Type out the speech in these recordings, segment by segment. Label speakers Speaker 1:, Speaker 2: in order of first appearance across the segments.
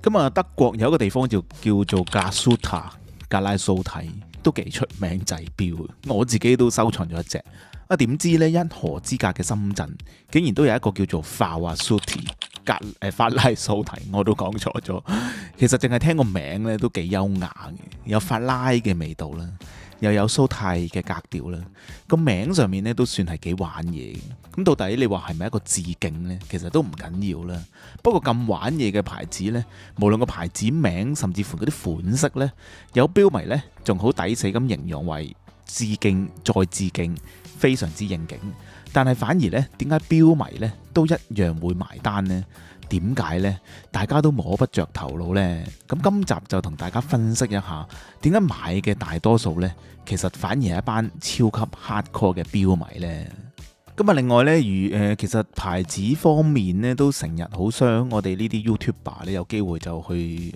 Speaker 1: 咁啊，德國有一個地方就叫做格拉蘇蒂，都幾出名製錶。我自己都收藏咗一隻。點知呢，一河之隔嘅深圳，竟然都有一個叫做法拉蘇蒂，我都講錯咗。其實淨係聽個名咧都幾優雅嘅，有法拉嘅味道啦，又有蘇蒂嘅格調啦。個名上面咧都算係幾玩嘢嘅。咁到底你話係咪一個致敬呢？其實都唔緊要啦。不過咁玩嘢嘅牌子呢，無論個牌子名，甚至乎嗰啲款式呢，有標迷呢仲好抵死咁形容為致敬再致敬，非常之應景。但係反而呢，點解標迷呢都一樣會埋單呢？點解呢？大家都摸不着頭腦呢。咁今集就同大家分析一下，點解買嘅大多數呢，其實反而係一班超級 hardcore 嘅標迷呢。咁啊，另外呢，其實牌子方面呢，都成日好想我哋呢啲 YouTuber 呢有機會就去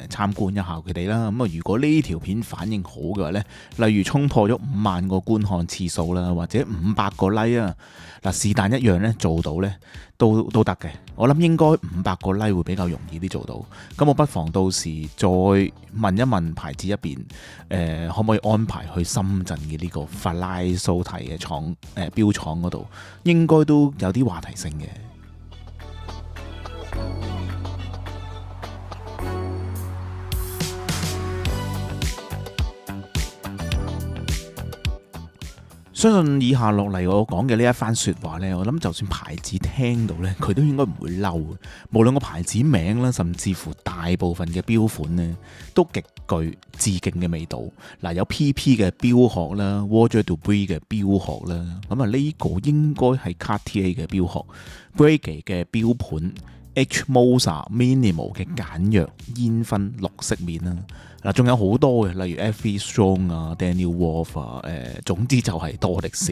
Speaker 1: 參觀一下佢哋啦。咁啊，如果呢條片反應好嘅話呢，例如衝破咗5萬個觀看次數啦，或者500個 like 啊，嗱是但一樣呢做到呢都得嘅。我諗應該500個 like 會比較容易啲做到。咁我不妨到時再問一問牌子入邊，可唔可以安排去深圳嘅呢個法拉蘇蒂嘅廠錶廠嗰度，應該都有啲話題性嘅。相信以下落嚟我講嘅呢一番說話呢，我諗就算牌子聽到呢，佢都應該唔會嬲。無論個牌子名啦，甚至乎大部分嘅錶款呢，都極具致敬嘅味道。嗱，有 PP 嘅錶殼啦 Roger Dubuis 嘅錶殼啦，咁啊呢個應該係 Cartier 嘅錶殼 Breguet 嘅錶盤 H. Moser Minimal 嘅簡約煙熏綠色面啦。嗱，仲有好多嘅，例如 F.V. Strong 啊、Daniel Wolf 啊，總之就係多的是。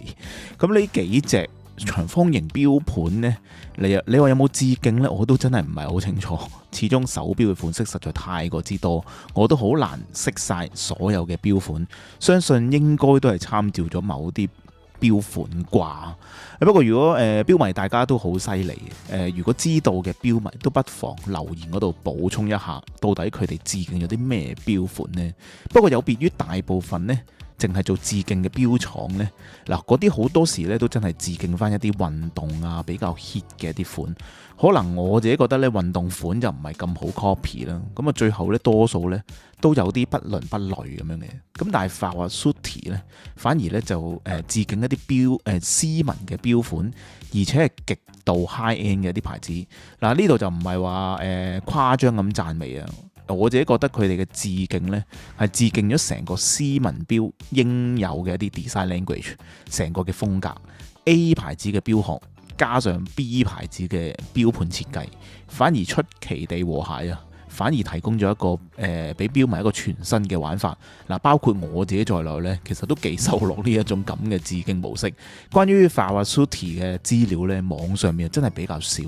Speaker 1: 咁呢幾隻長方形錶盤呢，你話有冇致敬呢？我都真係唔係好清楚。始終手錶嘅款式實在太過之多，我都好難識晒所有嘅錶款。相信應該都係參照咗某啲錶款啩。不過如果錶迷大家都好犀利，如果知道嘅錶迷都不妨留言嗰度補充一下，到底佢哋致敬咗啲咩錶款呢？不過有別於大部分呢，淨係做致敬嘅錶廠呢，嗱嗰啲好多時呢都真係致敬翻一啲運動啊比較 hit 嘅一啲款。可能我自己覺得呢，運動款就唔係咁好 copy 啦。咁啊最後呢，多數呢都有啲不倫不類咁樣嘅。咁但係法華蘇提呢，反而呢就致敬一啲斯文嘅錶款，而且係極度 high end 嘅一啲牌子。嗱呢度就唔係話誇張咁讚美啊。我自己覺得佢哋嘅致敬呢，係致敬咗成個斯文錶應有嘅一啲 design language， 成個嘅風格。A 牌子嘅錶殼加上 B 牌子嘅錶盤設計，反而出奇地和諧啊！反而提供咗一個俾錶迷一個全新嘅玩法。嗱，包括我自己在內呢，其實都幾受落呢一種咁嘅致敬模式。關於法華蘇提嘅資料呢，網上面真係比較少。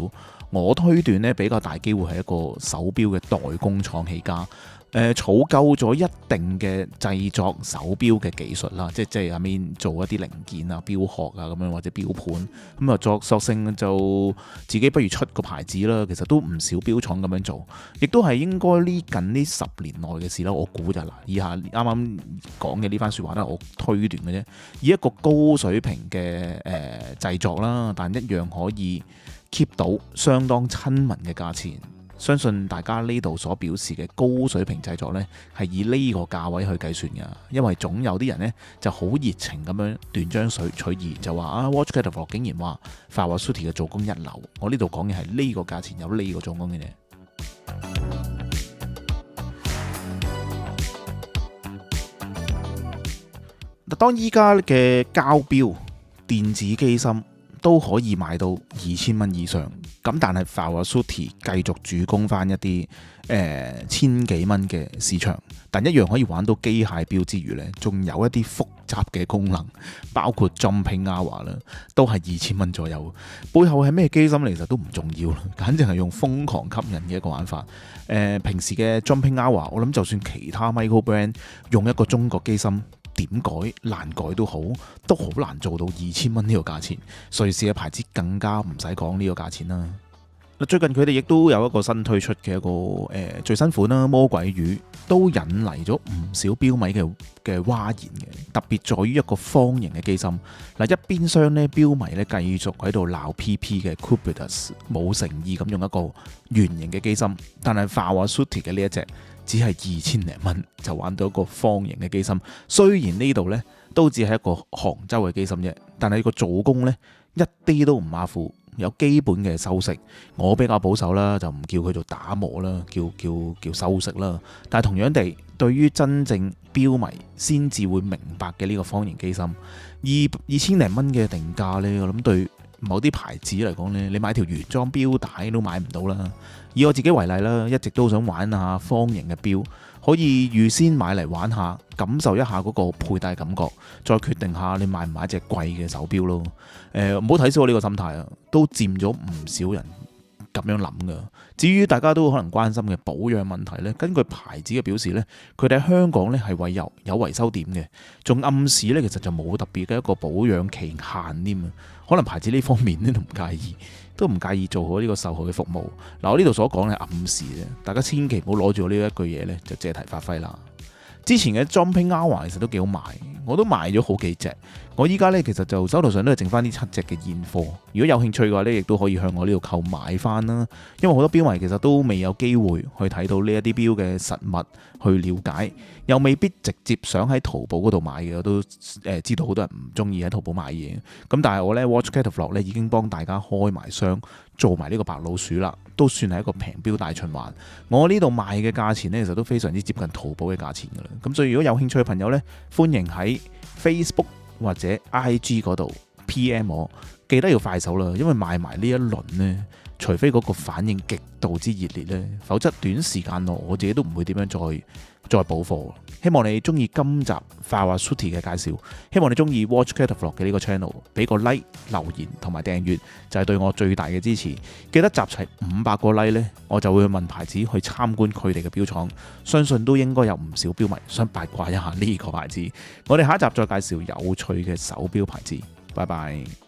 Speaker 1: 我推斷呢，比較大機會係一個手錶嘅代工廠起家，儲夠咗一定嘅製作手錶嘅技術啦，即係入面做一啲零件啊、錶殼啊咁樣或者錶盤，咁啊索性就自己不如出個牌子啦。其實都唔少錶廠咁樣做，亦都係應該近呢10年內嘅事啦。我估就嗱，以下啱啱講嘅呢番説話都係我推斷嘅啫，以一個高水平嘅製作啦，但一樣可以keep 到相當親民嘅價錢。相信大家呢度所表示嘅高水平製作呢，係以呢個價位去計算嘅。因為總有啲人呢就好熱情咁樣斷章取義，就話啊 Watch Catalog 竟然話法華蘇提嘅做工一流。我呢度講嘅係呢個價錢有呢個做工嘅嘢。當依家嘅膠錶、電子機芯都可以賣到2000蚊以上，咁但係法華蘇提繼續主攻翻一啲千幾蚊嘅市場，但一樣可以玩到機械錶之餘呢，仲有一啲複雜嘅功能，包括 Jumping Hour 啦，都係2000蚊左右。背後係咩機芯其實都唔重要啦，簡直係用瘋狂吸引嘅一個玩法。平時嘅 Jumping Hour， 我諗就算其他 Micro Brand 用一個中國機芯，點改難改都好難做到2000蚊呢個價錢。瑞士嘅牌子更加唔使講呢個價錢啦。最近佢哋亦都有一個新推出嘅一個最新款啦，魔鬼魚都引嚟咗唔少標迷嘅譁然嘅，特別在於一個方形嘅機芯。嗱，一邊廂呢，標迷呢繼續喺度鬧 PP 嘅 Cubitus 冇誠意咁用一個圓形嘅機芯，但係Vivasutti嘅呢一隻只係2000零蚊就玩到一個方形嘅機芯。雖然呢度呢都只係一個杭州嘅機芯啫，但係個做工呢一啲都唔馬虎。有基本嘅修飾，我比較保守啦，就唔叫佢做打磨啦，叫修飾啦。但係同樣地，對於真正標迷先至會明白嘅呢個方形機芯，2000零蚊嘅定價呢，我諗對某啲牌子嚟講呢，你買條原裝標帶都買唔到啦。以我自己為例啦，一直都想玩下方形嘅標，可以預先買嚟玩下，感受一下嗰個佩戴感覺，再決定下你買唔買一隻貴嘅手錶咯。唔好睇小我呢個心態啊，都佔咗唔少人咁樣諗噶。至於大家都可能關心嘅保養問題呢，根據牌子嘅表示呢，佢哋喺香港呢係為有維修點嘅，仲暗示呢其實就冇特別嘅一個保養期限添啊。可能牌子呢方面呢都唔介意做好呢個售後嘅服務。嗱，我呢度所講係暗示啫，大家千祈唔好攞住呢一句嘢呢就借題發揮啦。之前嘅 Jumping Hour 其實都幾好賣，我都賣咗好幾隻。我依家呢，其實就手頭上都係剩翻啲7隻嘅現貨。如果有興趣嘅話呢，亦都可以向我呢度購買翻啦。因為好多標迷其實都未有機會去睇到呢一啲標嘅實物去了解，又未必直接想喺淘寶嗰度買嘅。我都知道好多人唔中意喺淘寶買嘢。咁但係我呢 Watch Catalog 呢已經幫大家開埋箱，做埋呢個白老鼠啦，都算係一個平標大循環。我呢度賣嘅價錢呢，其實都非常之接近淘寶嘅價錢㗎啦。咁所以如果有興趣嘅朋友呢，歡迎喺 Facebook 或者 IG 嗰度 PM 我，記得要快手啦，因為賣埋呢一輪呢，除非嗰個反應極度之熱烈呢，否則短時間內我自己都唔會點樣再補貨。希望你中意今集 Vivasutti 嘅介紹，希望你中意 Watch Catalog 嘅呢個 channel， 俾個 like、留言同埋訂閱就係對我最大嘅支持。記得集齊500個 like 呢，我就會去問牌子去參觀佢哋嘅錶廠，相信都應該有唔少錶迷想八卦一下呢個牌子。我哋下一集再介紹有趣嘅手錶牌子。拜拜。